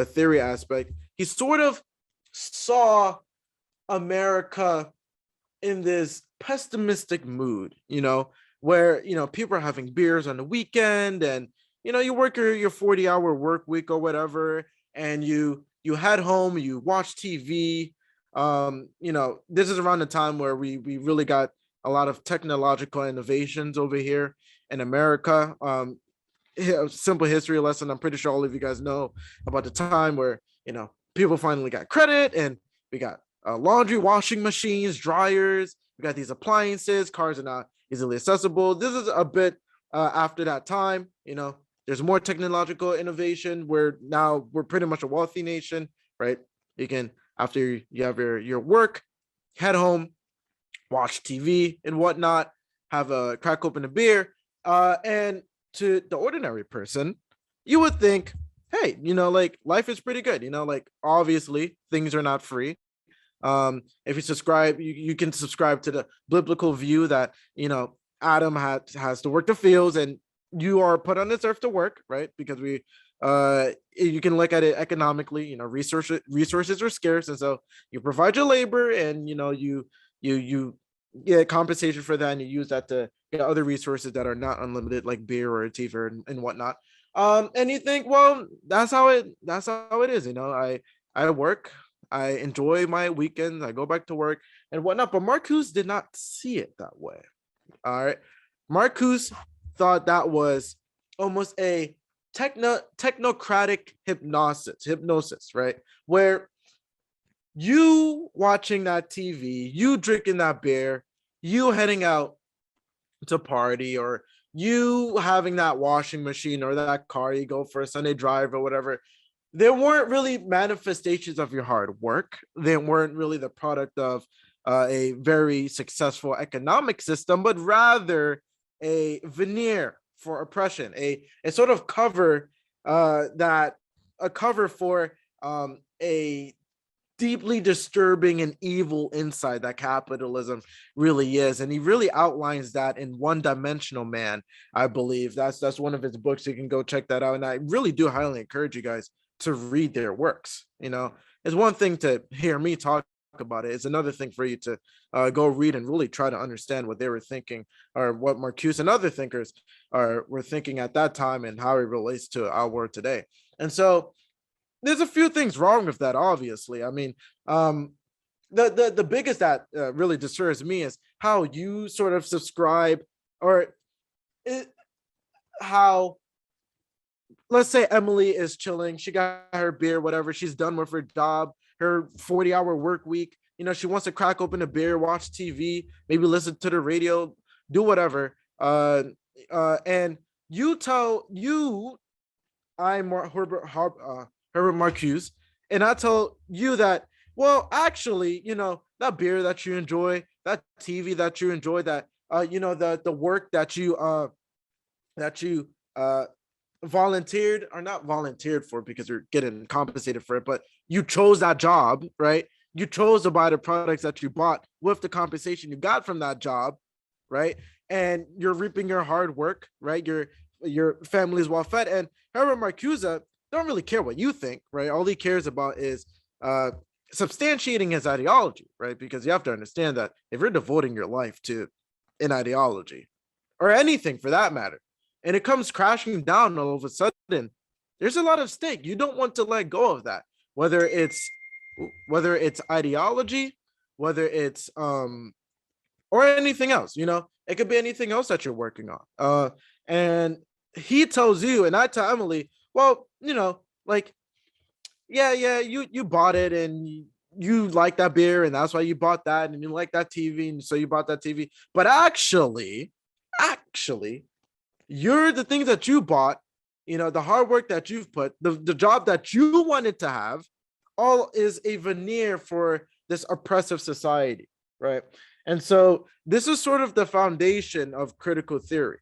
theory aspect, he sort of saw America in this pessimistic mood, where, people are having beers on the weekend, and, you work your 40-hour work week or whatever, and you head home, you watch TV. This is around the time where we really got a lot of technological innovations over here in America. Simple history lesson. I'm pretty sure all of you guys know about the time where, people finally got credit, and we got laundry, washing machines, dryers. We got these appliances. Cars are not easily accessible. This is a bit after that time. There's more technological innovation, where now we're pretty much a wealthy nation, right? You can, after you have your work, head home, watch TV and whatnot, crack open a beer, and to the ordinary person, you would think, hey, like, life is pretty good. Like, obviously things are not free. If you subscribe, you can subscribe to the biblical view that, Adam has to work the fields, and you are put on this earth to work, right? Because you can look at it economically. Resources are scarce, and so you provide your labor, and you get compensation for that, and you use that to get other resources that are not unlimited, like beer or TV and whatnot. And you think, well, that's how it is. I work, I enjoy my weekends, I go back to work and whatnot. But Marcuse did not see it that way. All right. Marcuse thought that was almost a technocratic hypnosis, right? Where you watching that TV, you drinking that beer, you heading out to party, or you having that washing machine or that car, you go for a Sunday drive or whatever. There weren't really manifestations of your hard work. They weren't really the product of a very successful economic system, but rather a veneer for oppression, a sort of cover for a deeply disturbing and evil insight that capitalism really is. And he really outlines that in One Dimensional Man, I believe. That's one of his books. You can go check that out. And I really do highly encourage you guys to read their works. It's one thing to hear me talk about it. It's another thing for you to go read and really try to understand what they were thinking, or what Marcuse and other thinkers were thinking at that time, and how it relates to our world today. And so there's a few things wrong with that, obviously. I mean, the biggest that really disturbs me is how you sort of subscribe, or how, let's say Emily is chilling, she got her beer, whatever, she's done with her job, her 40-hour work week. She wants to crack open a beer, watch TV, maybe listen to the radio, do whatever. And you tell I'm Herbert Marcuse, and I tell you that, well, actually, that beer that you enjoy, that TV that you enjoy, that the work that you volunteered, or not volunteered for because you're getting compensated for it, but you chose that job, right? You chose to buy the products that you bought with the compensation you got from that job, right? And you're reaping your hard work, right? Your family is well fed. And Herbert Marcuse don't really care what you think, right? All he cares about is substantiating his ideology, right? Because you have to understand that if you're devoting your life to an ideology, or anything for that matter, and it comes crashing down all of a sudden, there's a lot of stake. You don't want to let go of that, whether it's ideology, whether it's or anything else. It could be anything else that you're working on. And he tells you, and I tell Emily, well, like, yeah, you bought it, and you like that beer, and that's why you bought that, and you like that TV, and so you bought that TV. But actually, you're the things that you bought, the hard work that you've put, the job that you wanted to have, all is a veneer for this oppressive society, right? And so this is sort of the foundation of critical theory,